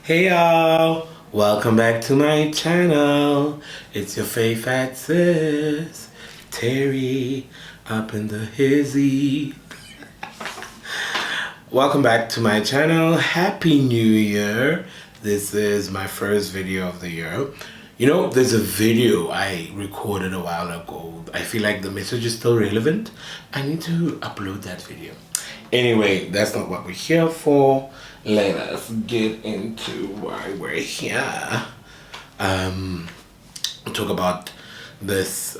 Hey y'all, welcome back to my channel. It's your favorite sis, Terry, up in the hizzy. Welcome back to my channel. Happy New Year. This is my first video of the year. You know, there's a video I recorded a while ago. I feel like the message is still relevant. I need to upload that video. Anyway, that's not what we're here for. Let us get into why we're here. Talk about this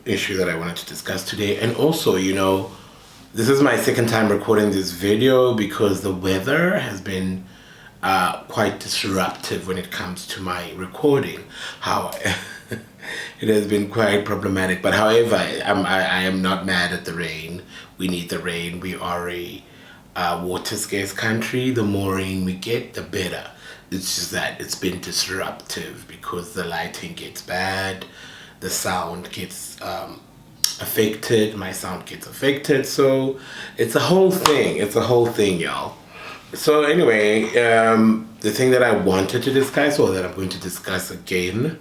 issue that I wanted to discuss today. And also, you know, this is my second time recording this video because the weather has been quite disruptive when it comes to my recording. It has been quite problematic, but however, I am not mad at the rain. We need the rain. We are a water scarce country. The more rain we get, the better. It's just that it's been disruptive because the lighting gets bad, the sound gets affected, my sound gets affected, so it's a whole thing. It's a whole thing, y'all. So anyway, the thing that I wanted to discuss, or that I'm going to discuss again,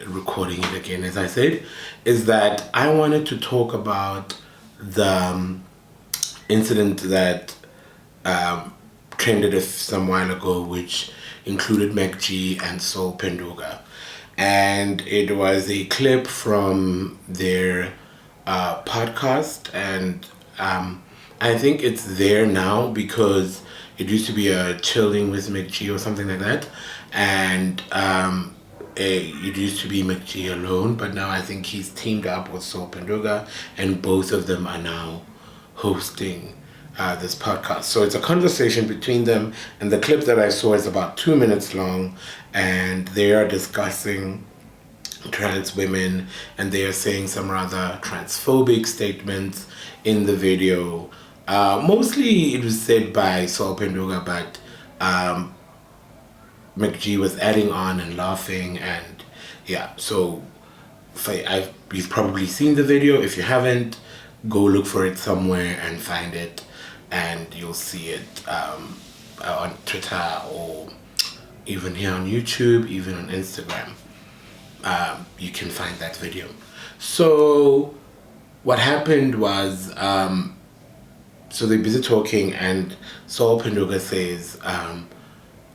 recording it again as I said, is that I wanted to talk about the incident that trended some while ago, which included MacG and Soul Penduga. And it was a clip from their podcast, and I think it's there now because it used to be a chilling with MacG or something like that, and it used to be MacG alone, but now I think he's teamed up with Soul Penduga, and both of them are now hosting this podcast. So it's a conversation between them, and the clip that I saw is about 2 minutes long, and they are discussing trans women, and they are saying some rather transphobic statements in the video. Mostly it was said by Soul Penduga, but MacG was adding on and laughing, and yeah, so you've probably seen the video. If you haven't, go look for it somewhere and find it, and you'll see it on Twitter or even here on YouTube, even on Instagram. You can find that video. So what happened was, so they're busy talking, and Soul Penduga says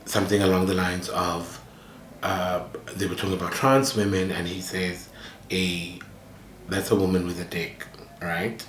something along the lines of, they were talking about trans women, and he says, that's a woman with a dick, right?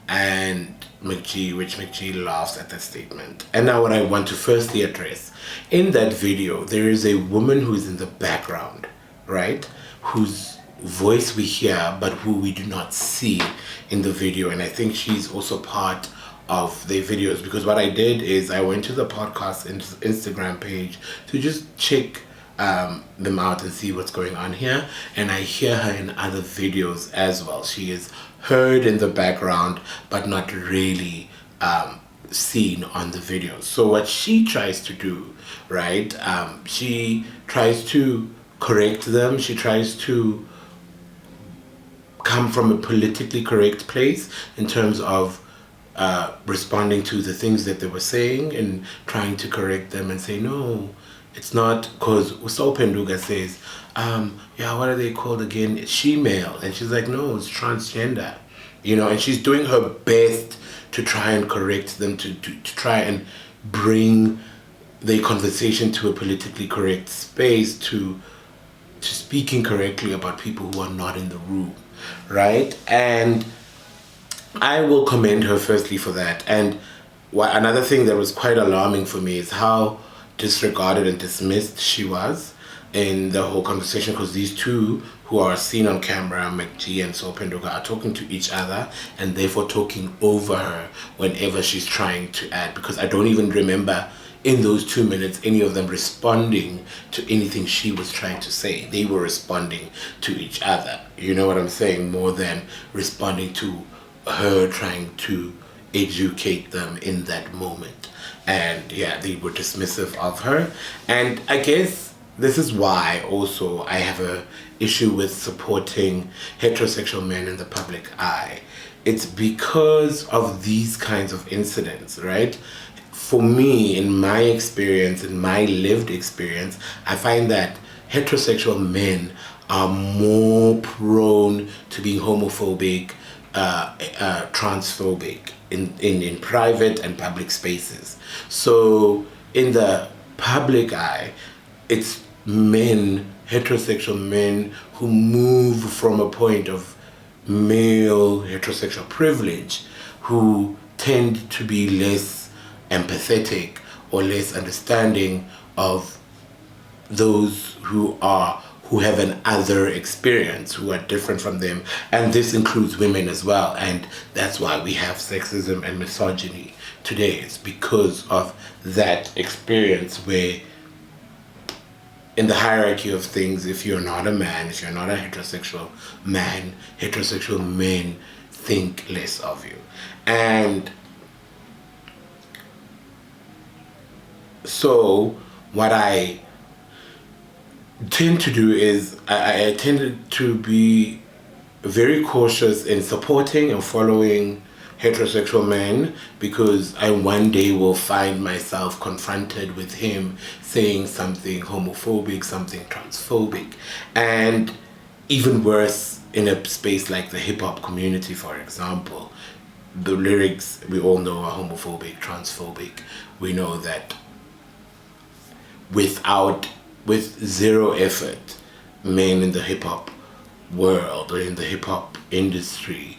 And MacG laughs at that statement. And now what I want to firstly address, in that video, there is a woman who's in the background, right? Whose voice we hear, but who we do not see in the video. And I think she's also part of their videos, because what I did is I went to the podcast Instagram page to just check them out and see what's going on here, and I hear her in other videos as well. She is heard in the background but not really seen on the videos. So what she tries to do, right, she tries to correct them. She tries to come from a politically correct place in terms of responding to the things that they were saying and trying to correct them and say, no, it's not, because Soul Penduga says, yeah, what are they called again? It's she-male. And she's like, no, it's transgender. You know, and she's doing her best to try and correct them, to try and bring the conversation to a politically correct space, to speaking correctly about people who are not in the room, right? And I will commend her firstly for that. And another thing that was quite alarming for me is how disregarded and dismissed she was in the whole conversation, because these two who are seen on camera, MacG and Soul Penduga, are talking to each other and therefore talking over her whenever she's trying to add, because I don't even remember in those 2 minutes any of them responding to anything she was trying to say. They were responding to each other, you know what I'm saying, more than responding to her trying to educate them in that moment. And yeah, they were dismissive of her. And I guess this is why also I have a issue with supporting heterosexual men in the public eye. It's because of these kinds of incidents, right? for me, in my experience, in my lived experience, I find that heterosexual men are more prone to being homophobic, transphobic in private and public spaces. So in the public eye, it's men, heterosexual men, who move from a point of male heterosexual privilege, who tend to be less empathetic or less understanding of those who have an other experience, who are different from them, and this includes women as well. And that's why we have sexism and misogyny today. It's because of that experience where, in the hierarchy of things, if you're not a man, if you're not a heterosexual man, heterosexual men think less of you. And so what I tend to do is I tend to be very cautious in supporting and following heterosexual men, because I one day will find myself confronted with him saying something homophobic, something transphobic. And even worse, in a space like the hip-hop community, for example, the lyrics we all know are homophobic, transphobic. We know that with zero effort, men in the hip-hop world or in the hip-hop industry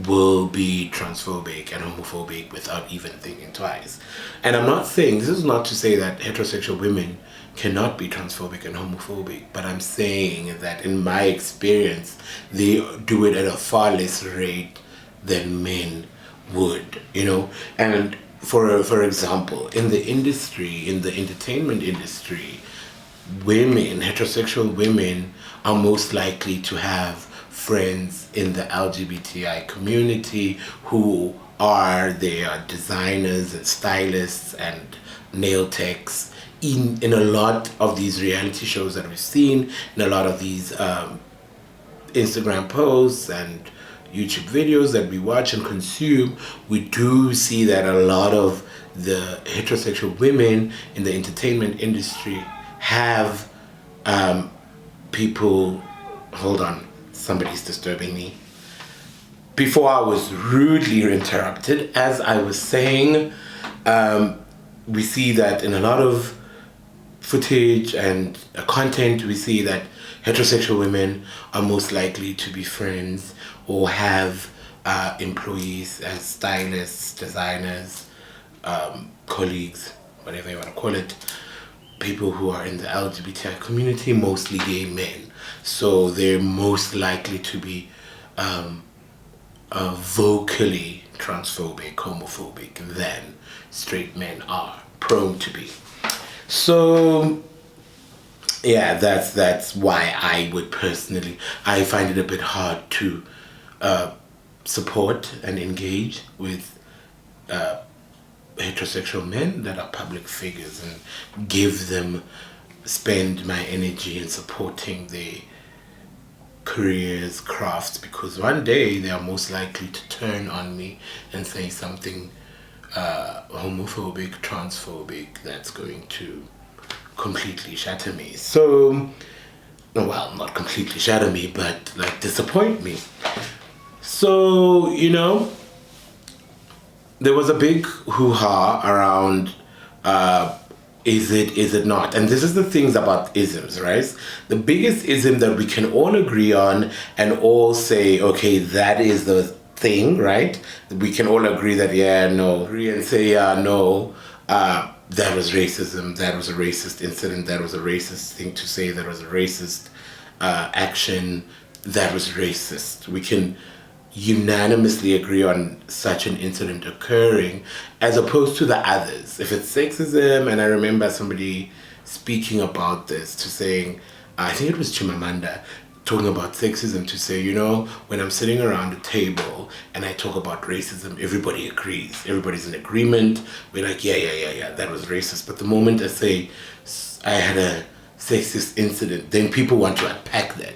will be transphobic and homophobic without even thinking twice. And I'm not saying, this is not to say that heterosexual women cannot be transphobic and homophobic, but I'm saying that in my experience, they do it at a far less rate than men would, you know. And for example, in the industry, in the entertainment industry, women, heterosexual women, are most likely to have friends in the LGBTI community who are their designers and stylists and nail techs in a lot of these reality shows that we've seen, in a lot of these Instagram posts and YouTube videos that we watch and consume. We do see that a lot of the heterosexual women in the entertainment industry have people. Hold on, somebody's disturbing me. Before I was rudely interrupted, as I was saying, we see that in a lot of footage and content, we see that heterosexual women are most likely to be friends or have employees as stylists, designers, colleagues, whatever you want to call it, people who are in the LGBTI community, mostly gay men. So they're most likely to be vocally transphobic, homophobic than straight men are prone to be. So yeah, that's why I would personally, I find it a bit hard to support and engage with heterosexual men that are public figures and spend my energy in supporting their careers, crafts, because one day they are most likely to turn on me and say something homophobic, transphobic, that's going to completely shatter me. So, well, not completely shatter me, but like disappoint me. So, you know, there was a big hoo-ha around is it not? And this is the things about isms, right? The biggest ism that we can all agree on and all say, okay, that is the thing, right? We can all agree that, yeah, no. Agree and say, yeah, no, that was racism, that was a racist incident, that was a racist thing to say, that was a racist action, that was racist. We can unanimously agree on such an incident occurring, as opposed to the others. If it's sexism, and I remember somebody speaking about this, to saying, I think it was Chimamanda, talking about sexism, to say, you know, when I'm sitting around a table and I talk about racism, everybody agrees. Everybody's in agreement. We're like, yeah, that was racist. But the moment I say I had a sexist incident, then people want to unpack that.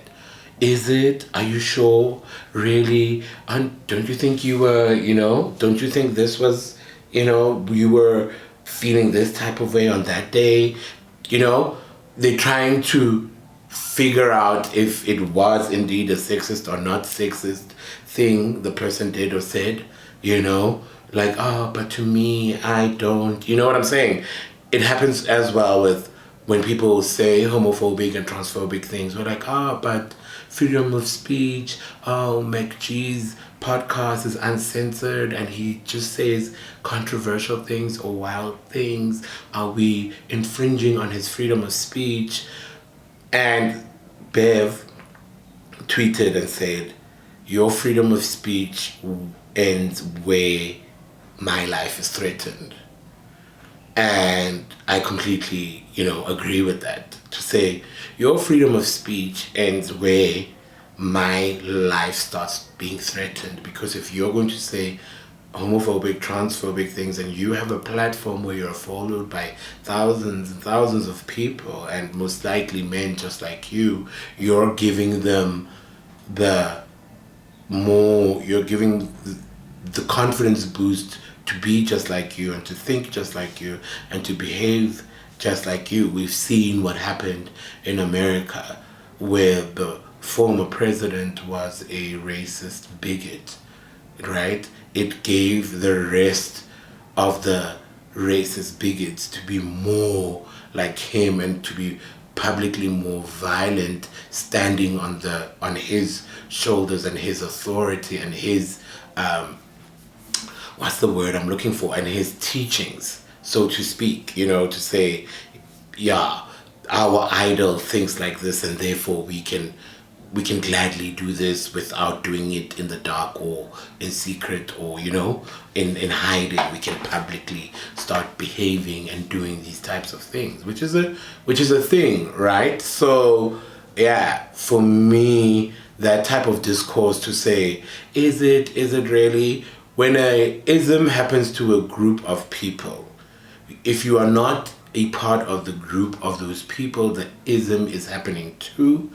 Is it? Are you sure? Really? And don't you think you were, you know, don't you think this was, you were feeling this type of way on that day. They're trying to figure out if it was indeed a sexist or not sexist thing the person did or said, like, oh, but to me, I don't, you know what I'm saying? It happens as well with when people say homophobic and transphobic things. We're like, oh, but freedom of speech, oh, MacG's podcast is uncensored and he just says controversial things or wild things. Are we infringing on his freedom of speech? And Bev tweeted and said, your freedom of speech ends where my life is threatened. And I completely, agree with that. To say your freedom of speech ends where my life starts being threatened. Because if you're going to say homophobic, transphobic things, and you have a platform where you're followed by thousands and thousands of people, and most likely men just like you're giving them you're giving the confidence boost to be just like you and to think just like you and to behave just like you. We've seen what happened in America where the former president was a racist bigot, right? It gave the rest of the racist bigots to be more like him and to be publicly more violent, standing on his shoulders and his authority and his what's the word I'm looking for, and his teachings, so to speak, to say, yeah, our idol thinks like this and therefore we can gladly do this without doing it in the dark or in secret or, in hiding. We can publicly start behaving and doing these types of things, which is a thing, right? So, yeah, for me, that type of discourse to say, is it really? When a ism happens to a group of people, if you are not a part of the group of those people that ism is happening to,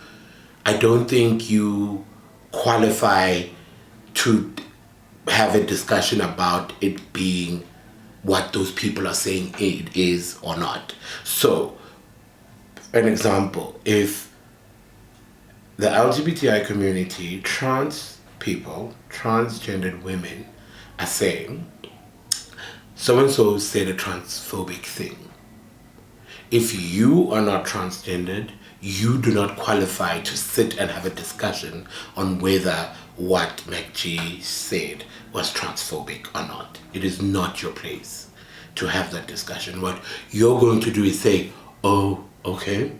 I don't think you qualify to have a discussion about it being what those people are saying it is or not. So, an example, if the LGBTI community, trans people, transgendered women, are saying, so-and-so said a transphobic thing. If you are not transgendered, you do not qualify to sit and have a discussion on whether what MacG said was transphobic or not. It is not your place to have that discussion. What you're going to do is say, oh, okay,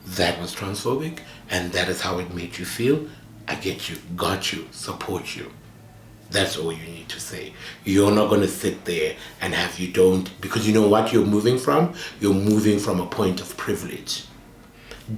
that was transphobic and that is how it made you feel. I get you, got you, support you. That's all you need to say. You're not going to sit there and because you know what you're moving from? You're moving from a point of privilege.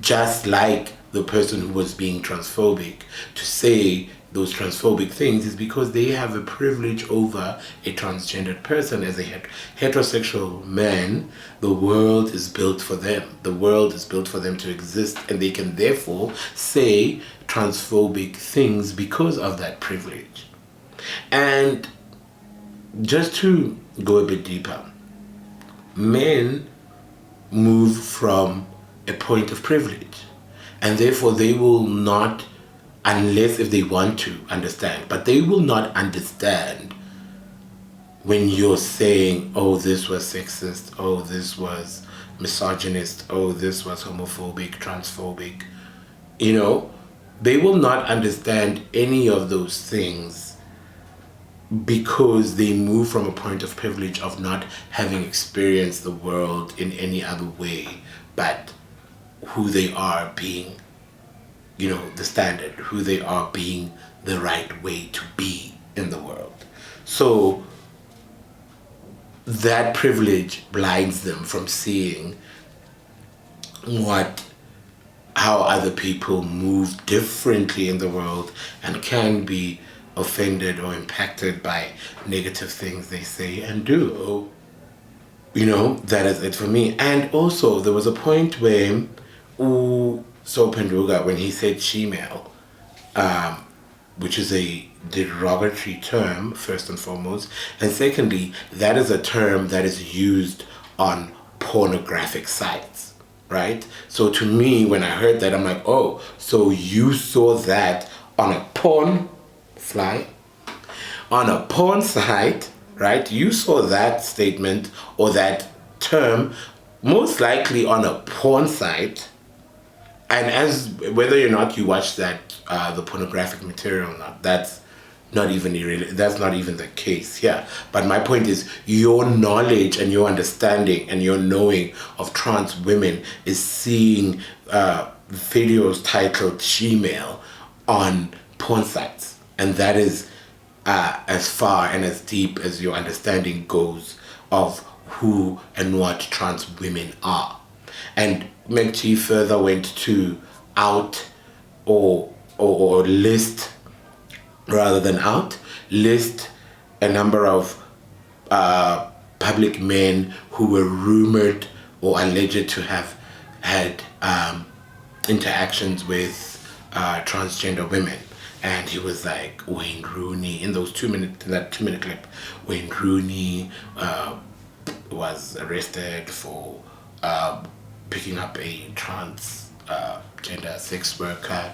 Just like the person who was being transphobic, to say those transphobic things is because they have a privilege over a transgendered person. As a heterosexual man, the world is built for them. The world is built for them to exist, and they can therefore say transphobic things because of that privilege. And just to go a bit deeper, men move from a point of privilege, and therefore they will not, unless if they want to understand, but they will not understand when you're saying, oh, this was sexist, oh, this was misogynist, oh, this was homophobic, transphobic. They will not understand any of those things because they move from a point of privilege of not having experienced the world in any other way but who they are being, the standard, who they are being the right way to be in the world. So that privilege blinds them from seeing how other people move differently in the world and can be offended or impacted by negative things they say and do. That is it for me. And also, there was a point where So Penduga, when he said she-male, which is a derogatory term, first and foremost. And secondly, that is a term that is used on pornographic sites, right? So to me, when I heard that, I'm like, oh, so you saw that on a porn site, right? You saw that statement or that term most likely on a porn site, and as whether or not you watch that the pornographic material or not, that's not even that's not even the case here. But my point is, your knowledge and your understanding and your knowing of trans women is seeing videos titled "Shemale" on porn sites, and that is as far and as deep as your understanding goes of who and what trans women are. And MacG further went to out or list, rather than out, list a number of public men who were rumored or alleged to have had interactions with transgender women. And he was like, Wayne Rooney, in that 2-minute clip, Wayne Rooney was arrested for picking up a transgender sex worker.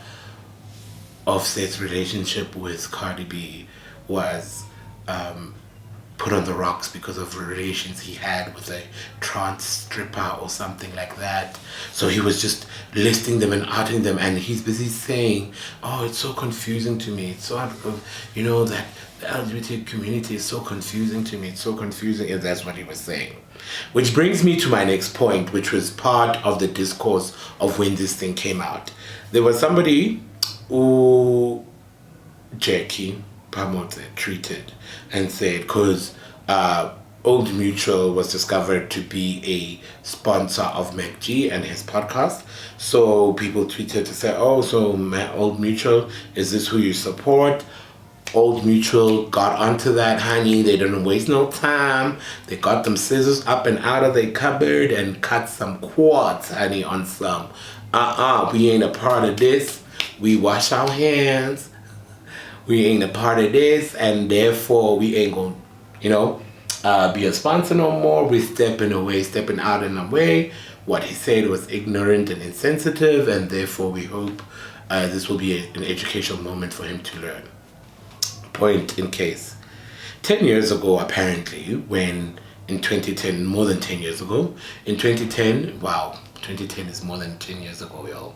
Offset's relationship with Cardi B was put on the rocks because of relations he had with a trans stripper or something like that. So he was just listing them and outing them, and he's busy saying, oh, it's so confusing to me. It's so, that the LGBT community is so confusing to me. It's so confusing. And that's what he was saying. Which brings me to my next point, which was part of the discourse of when this thing came out. There was somebody who Jackie Pamote treated and said, because Old Mutual was discovered to be a sponsor of MacG and his podcast. So people tweeted to say, oh, so Old Mutual, is this who you support? Old Mutual got onto that, honey. They didn't waste no time. They got them scissors up and out of their cupboard and cut some quads, honey, on some. We ain't a part of this. We wash our hands. We ain't a part of this, and therefore we ain't gonna, be a sponsor no more. We're stepping out in a way. What he said was ignorant and insensitive, and therefore we hope this will be an educational moment for him to learn. Point in case. 10 years ago, apparently, when in 2010, more than 10 years ago, in 2010, wow, 2010 is more than 10 years ago, y'all.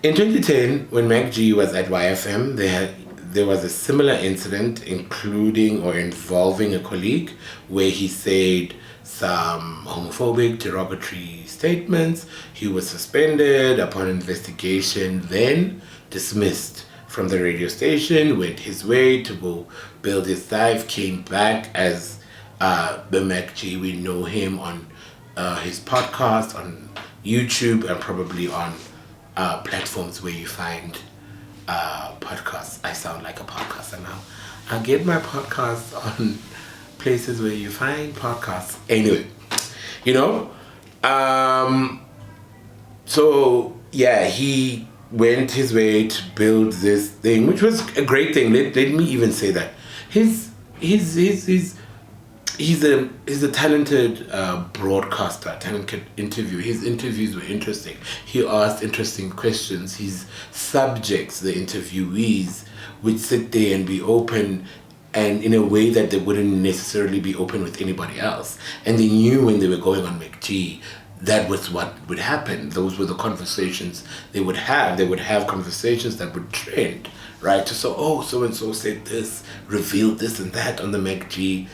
In 2010, when MacG was at YFM, there was a similar incident, including or involving a colleague, where he said some homophobic, derogatory statements. He was suspended upon investigation, then dismissed from the radio station, went his way to go build his life, came back as the MacG. We know him on his podcast, on YouTube, and probably on platforms where you find podcasts. I sound like a podcaster now. I get my podcasts on places where you find podcasts. Anyway, so yeah, he went his way to build this thing, which was a great thing. Let me even say that he's a talented broadcaster, talented interviewer. His interviews were interesting. He asked interesting questions. His subjects, the interviewees, would sit there and be open, and in a way that they wouldn't necessarily be open with anybody else. And they knew when they were going on MacG, that was what would happen. Those were the conversations they would have. They would have conversations that would trend, right? So, so-and-so said this, revealed this and that on the MacG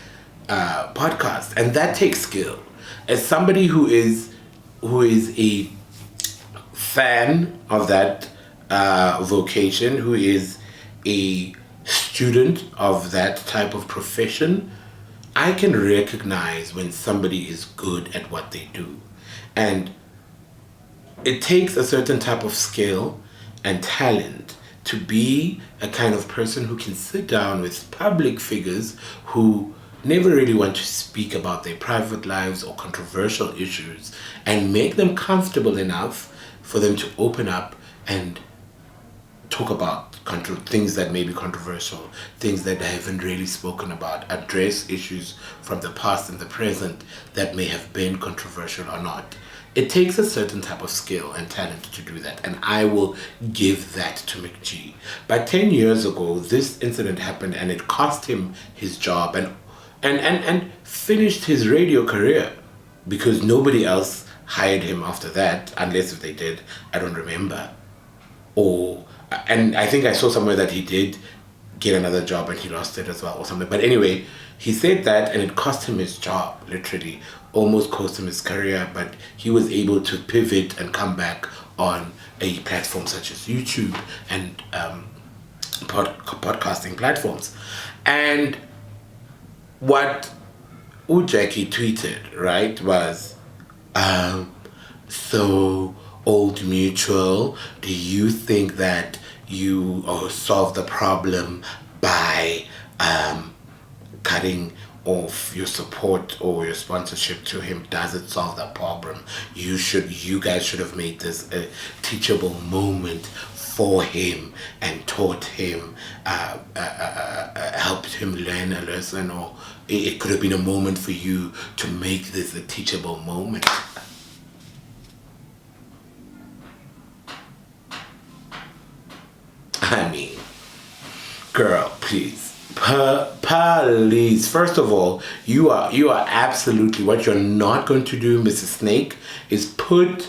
podcast. And that takes skill. As somebody who is a fan of that vocation, who is a student of that type of profession, I can recognize when somebody is good at what they do. And it takes a certain type of skill and talent to be a kind of person who can sit down with public figures who never really want to speak about their private lives or controversial issues, and make them comfortable enough for them to open up and talk about things that may be controversial, things that I haven't really spoken about, address issues from the past and the present that may have been controversial or not. It takes a certain type of skill and talent to do that, and I will give that to MacG. But 10 years ago, this incident happened, and it cost him his job and finished his radio career, because nobody else hired him after that, unless if they did, I don't remember. And I think I saw somewhere that he did get another job and he lost it as well or something. But anyway, he said that, and it cost him his job, literally almost cost him his career, but he was able to pivot and come back on a platform such as YouTube and podcasting platforms. And what Jackie tweeted, right, was, so Old Mutual, do you think that you solve the problem by cutting off your support or your sponsorship to him? Does it solve the problem? You guys should have made this a teachable moment for him and taught him, helped him learn a lesson, or it could have been a moment for you to make this a teachable moment. I mean, girl, please. Please. First of all, you are absolutely, what you're not going to do, Mrs. Snake, is put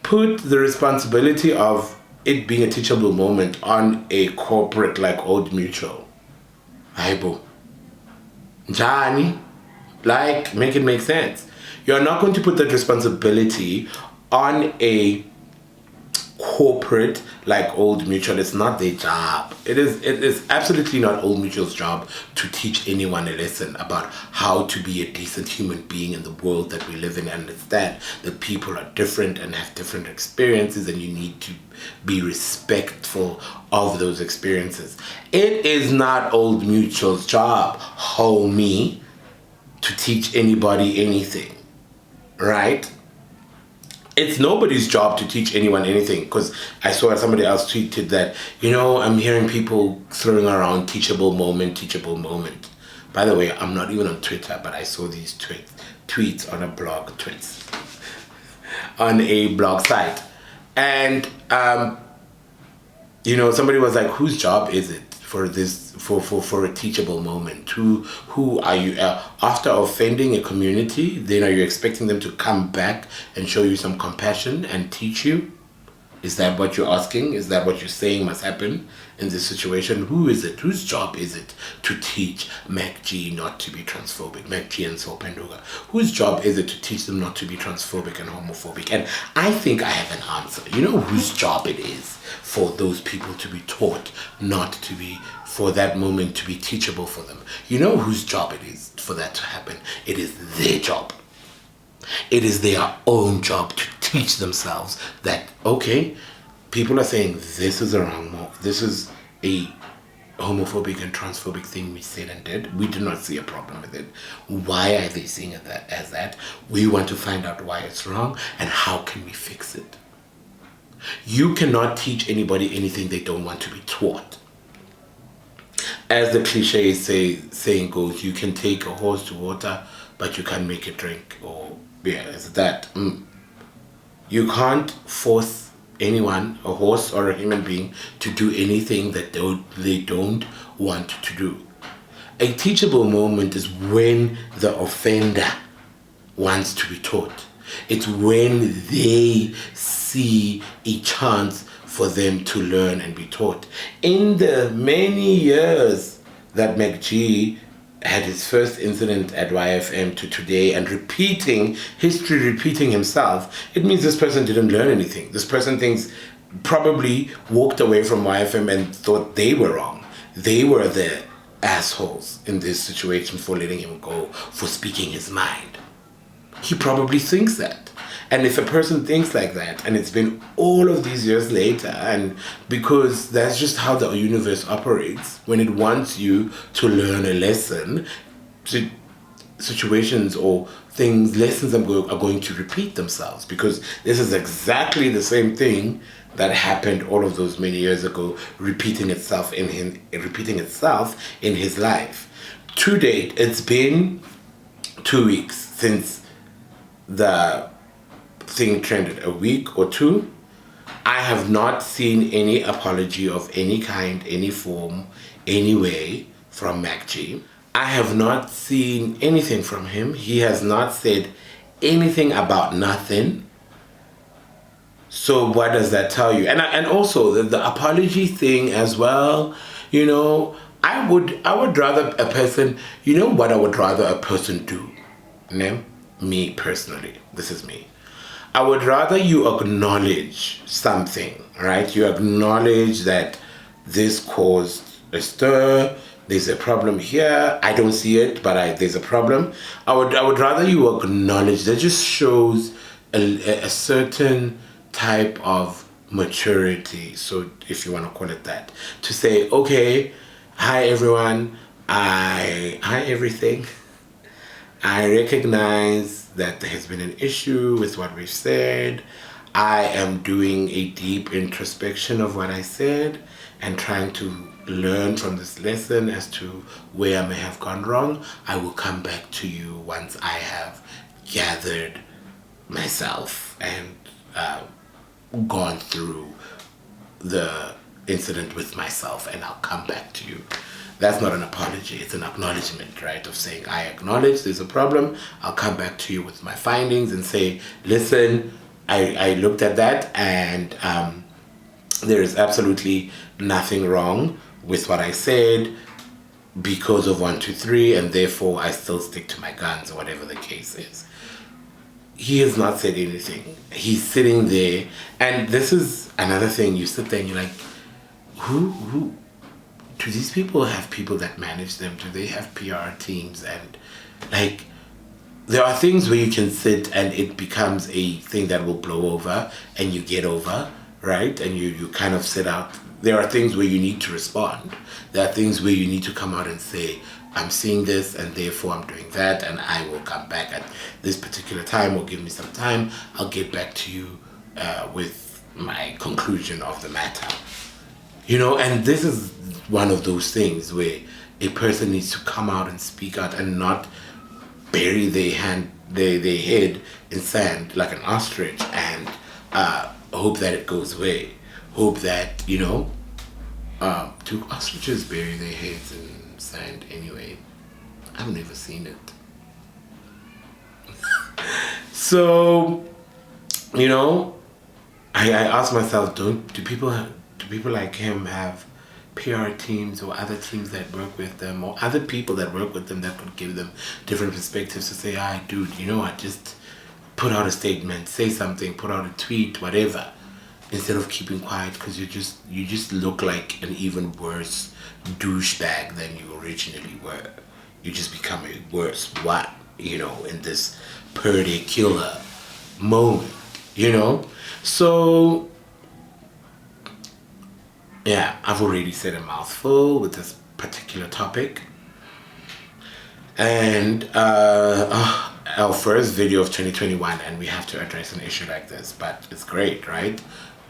the responsibility of it being a teachable moment on a corporate like Old Mutual. Aibo. Jani. Like, make it make sense. You're not going to put that responsibility on a corporate like Old Mutual. It's not their job. It is absolutely not Old Mutual's job to teach anyone a lesson about how to be a decent human being in the world that we live in, and understand that people are different and have different experiences, and you need to be respectful of those experiences. It is not Old Mutual's job, homie, to teach anybody anything, right? It's nobody's job to teach anyone anything, because I saw somebody else tweeted that, I'm hearing people throwing around teachable moment. By the way, I'm not even on Twitter, but I saw these tweets on a blog, on a blog site. And, somebody was like, whose job is it for this, for a teachable moment? Who are you? After offending a community, then are you expecting them to come back and show you some compassion and teach you? Is that what you're asking? Is that what you're saying must happen in this situation? Who is it? Whose job is it to teach MacG not to be transphobic? MacG and Sopenduga. Whose job is it to teach them not to be transphobic and homophobic? And I think I have an answer. You know whose job it is for those people to be taught not to be, for that moment to be teachable for them. You know whose job it is for that to happen? It is their job. It is their own job to teach themselves that, okay, people are saying this is a wrong, this is a homophobic and transphobic thing we said and did. We do not see a problem with it. Why are they seeing it as that? We want to find out why it's wrong and how can we fix it. You cannot teach anybody anything they don't want to be taught. As the cliche saying goes, you can take a horse to water, but you can't make it drink. Or it's that. You can't force anyone, a horse or a human being, to do anything that they don't want to do. A teachable moment is when the offender wants to be taught. It's when they see a chance for them to learn and be taught. In the many years that MacG had his first incident at YFM to today, and history repeating himself, it means this person didn't learn anything. This person probably walked away from YFM and thought they were wrong. They were the assholes in this situation for letting him go, for speaking his mind. He probably thinks that. And if a person thinks like that, and it's been all of these years later, and because that's just how the universe operates, when it wants you to learn a lesson, situations or lessons are going to repeat themselves, because this is exactly the same thing that happened all of those many years ago repeating itself in his life. To date, it's been 2 weeks since the thing trended, a week or two. I have not seen any apology of any kind, any form, any way from MacG. I have not seen anything from him. He has not said anything about nothing. So what does that tell you? And also the apology thing as well, you know, I would rather a person, you know what I would rather a person do? No? Me personally, this is me. I would rather you acknowledge something, right? You acknowledge that this caused a stir, there's a problem here. I don't see it, but there's a problem. I would rather you acknowledge. That just shows a certain type of maturity, so if you want to call it that, to say, okay, hi everyone, hi everything, I recognize that there has been an issue with what we've said. I am doing a deep introspection of what I said and trying to learn from this lesson as to where I may have gone wrong. I will come back to you once I have gathered myself and gone through the incident with myself, and I'll come back to you. That's not an apology, it's an acknowledgement, right? Of saying, I acknowledge there's a problem, I'll come back to you with my findings and say, listen, I looked at that and there is absolutely nothing wrong with what I said because of 1, 2, 3, and therefore I still stick to my guns, or whatever the case is. He has not said anything. He's sitting there, and this is another thing. You sit there and you're like, who do these people have people that manage them? Do they have PR teams? And like, there are things where you can sit and it becomes a thing that will blow over and you get over, right? And you kind of sit out. There are things where you need to respond. There are things where you need to come out and say, I'm seeing this and therefore I'm doing that, and I will come back at this particular time, or give me some time. I'll get back to you with my conclusion of the matter. You know, and this is one of those things where a person needs to come out and speak out and not bury their head in sand like an ostrich and hope that it goes away. Hope that, you know, do ostriches bury their heads in sand anyway? I've never seen it. So, you know, I ask myself, do people like him have PR teams or other teams that work with them, or other people that work with them that could give them different perspectives to say, dude, you know what, just put out a statement, say something, put out a tweet, whatever, instead of keeping quiet, because you just look like an even worse douchebag than you originally were. You just become a worse what, you know, in this per day killer moment, you know? So yeah, I've already said a mouthful with this particular topic. And our first video of 2021, and we have to address an issue like this, but it's great, right?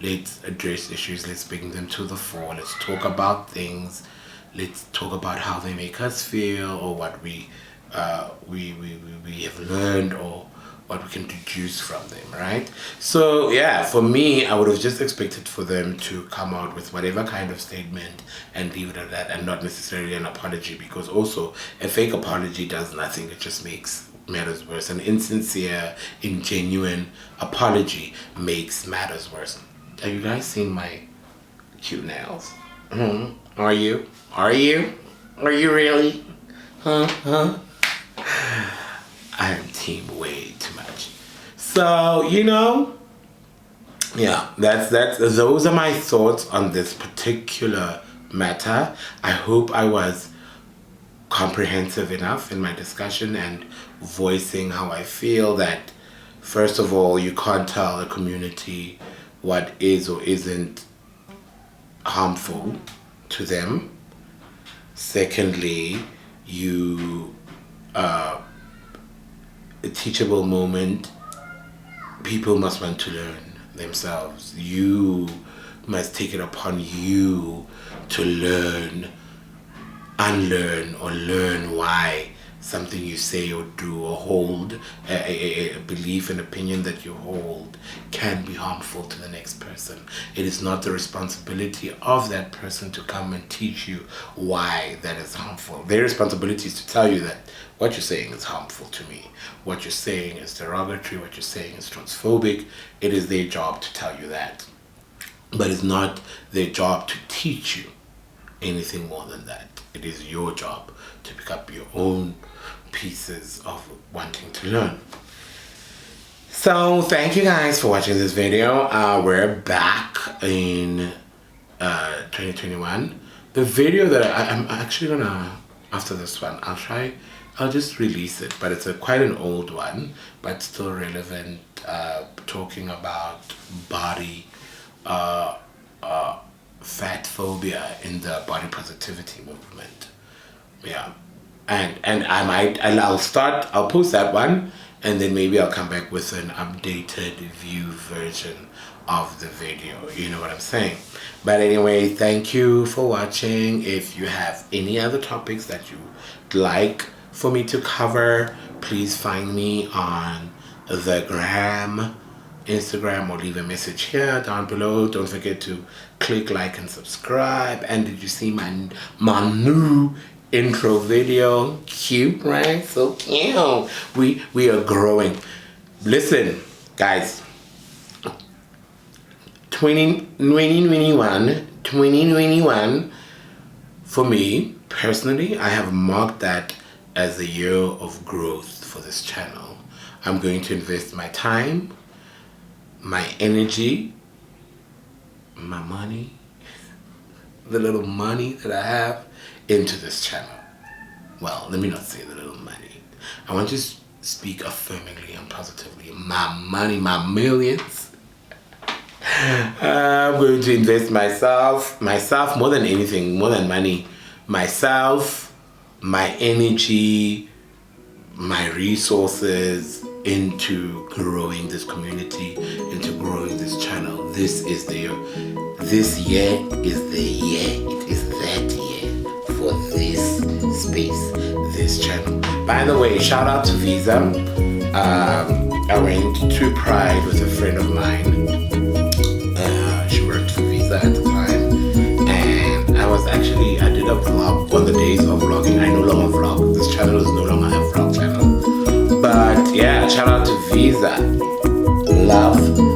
Let's address issues, let's bring them to the fore, let's talk about things, let's talk about how they make us feel, or what we have learned, or what we can deduce from them, right? So yeah, for me, I would have just expected for them to come out with whatever kind of statement and leave it at that, and not necessarily an apology, because also a fake apology does nothing. It just makes matters worse. An insincere, ingenuine apology makes matters worse. Have you guys seen my cute nails? Are you really? I am team way too much. So, you know, yeah, those are my thoughts on this particular matter. I hope I was comprehensive enough in my discussion and voicing how I feel that, first of all, you can't tell a community what is or isn't harmful to them. Secondly, a teachable moment, people must want to learn themselves. You must take it upon you to learn, unlearn, or learn why something you say or do or hold, a belief and opinion that you hold can be harmful to the next person. It is not the responsibility of that person to come and teach you why that is harmful. Their responsibility is to tell you that what you're saying is harmful to me. What you're saying is derogatory. What you're saying is transphobic. It is their job to tell you that. But it's not their job to teach you anything more than that. It is your job to pick up your own pieces of wanting to learn. So thank you guys for watching this video. We're back in 2021. The video that I'm actually gonna, after this one, I'll just release it, but it's quite an old one, but still relevant, talking about body fat phobia in the body positivity movement. Yeah. And I'll post that one, and then maybe I'll come back with an updated view version of the video. You know what I'm saying? But anyway, thank you for watching. If you have any other topics that you'd like for me to cover, please find me on the gram, Instagram, or leave a message here down below. Don't forget to click like and subscribe. And did you see my new intro video? Cute, right? So cute. We are growing. Listen, guys, 2021 for me personally, I have marked that as a year of growth for this channel. I'm going to invest my time, my energy, my money, the little money that I have into this channel. Well, let me not say the little money. I want to speak affirmingly and positively. My money, my millions. I'm going to invest myself more than anything, more than money, myself, my energy, my resources into growing this community, into growing this channel. This year is the year, it is that year for this space, this channel. By the way, shout out to Visa. I went to Pride with a friend of mine. She worked for Visa at the time, and I did a vlog on the days of vlogging. I no longer vlog. This channel is no longer a vlog channel. But yeah, shout out to Visa. Love.